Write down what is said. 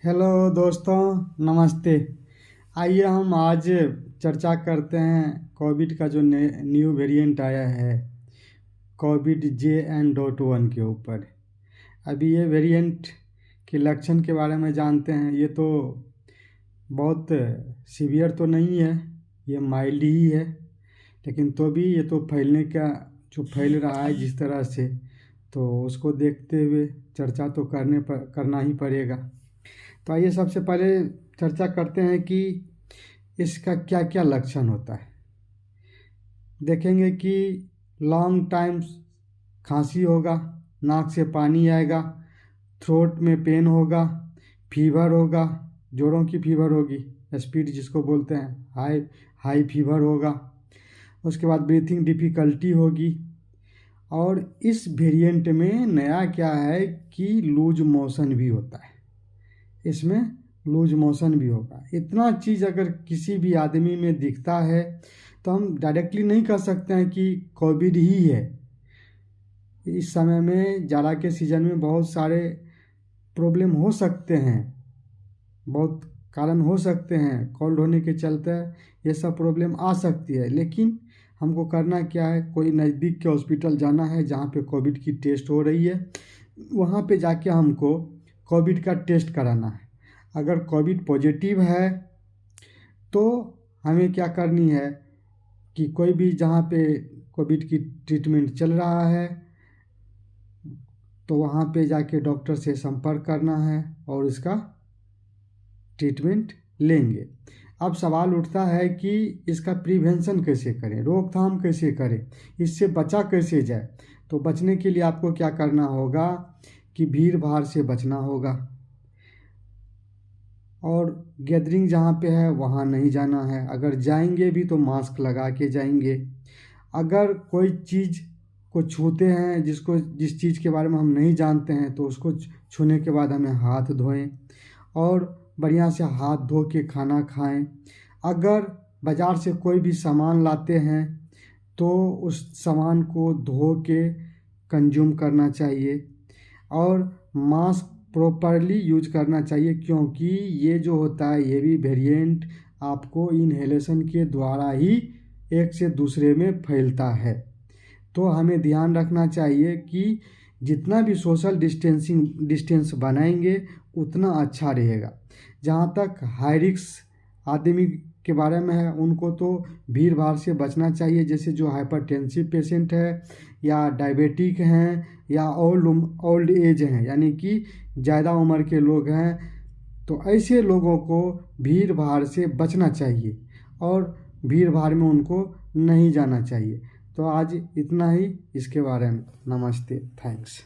Hello दोस्तों, नमस्ते। आइए हम आज चर्चा करते हैं कोविड का जो न्यू वेरिएंट आया है, कोविड JN.1 के ऊपर। अभी ये वेरिएंट के लक्षण के बारे में जानते हैं। ये तो बहुत सीवियर तो नहीं है, ये माइल्ड ही है, लेकिन तो भी ये तो फैलने का जो फैल रहा है जिस तरह से, तो उसको देखते हुए चर्चा तो करना ही पड़ेगा। तो आइए सबसे पहले चर्चा करते हैं कि इसका क्या क्या लक्षण होता है। देखेंगे कि लॉन्ग टाइम खांसी होगा, नाक से पानी आएगा, थ्रोट में पेन होगा, फीवर होगा, जोड़ों की फीवर होगी, स्पीड जिसको बोलते हैं, हाई हाई फीवर होगा। उसके बाद ब्रीथिंग डिफ़िकल्टी होगी। और इस वेरिएंट में नया क्या है कि लूज मोशन भी होता है, इसमें लूज मोशन भी होगा। इतना चीज़ अगर किसी भी आदमी में दिखता है तो हम डायरेक्टली नहीं कह सकते हैं कि कोविड ही है। इस समय में जाड़ा के सीज़न में बहुत सारे प्रॉब्लम हो सकते हैं, बहुत कारण हो सकते हैं, कोल्ड होने के चलते ये सब प्रॉब्लम आ सकती है। लेकिन हमको करना क्या है, कोई नज़दीक के हॉस्पिटल जाना है जहाँ पे कोविड की टेस्ट हो रही है, वहाँ पे जाके हमको कोविड का टेस्ट कराना है। अगर कोविड पॉजिटिव है तो हमें क्या करनी है कि कोई भी जहाँ पे कोविड की ट्रीटमेंट चल रहा है तो वहाँ पे जाके डॉक्टर से संपर्क करना है और इसका ट्रीटमेंट लेंगे। अब सवाल उठता है कि इसका प्रिवेंशन कैसे करें, रोकथाम कैसे करें, इससे बचा कैसे जाए। तो बचने के लिए आपको क्या करना होगा कि भीड़ भाड़ से बचना होगा, और गैदरिंग जहाँ पे है वहाँ नहीं जाना है। अगर जाएंगे भी तो मास्क लगा के जाएंगे। अगर कोई चीज़ को छूते हैं जिस चीज़ के बारे में हम नहीं जानते हैं तो उसको छूने के बाद हमें हाथ धोएं और बढ़िया से हाथ धो के खाना खाएं। अगर बाज़ार से कोई भी सामान लाते हैं तो उस सामान को धो के कंज्यूम करना चाहिए और मास्क प्रॉपरली यूज करना चाहिए, क्योंकि ये जो होता है ये भी वेरिएंट आपको इनहेलेशन के द्वारा ही एक से दूसरे में फैलता है। तो हमें ध्यान रखना चाहिए कि जितना भी सोशल डिस्टेंस बनाएंगे उतना अच्छा रहेगा। जहाँ तक हाई रिस्क आदमी के बारे में है, उनको तो भीड़ भाड़ से बचना चाहिए, जैसे जो हाइपरटेंसिव पेशेंट है या डायबिटिक हैं या ओल्ड एज हैं, यानी कि ज़्यादा उम्र के लोग हैं। तो ऐसे लोगों को भीड़ भाड़ से बचना चाहिए और भीड़ भाड़ में उनको नहीं जाना चाहिए। तो आज इतना ही इसके बारे में। नमस्ते, थैंक्स।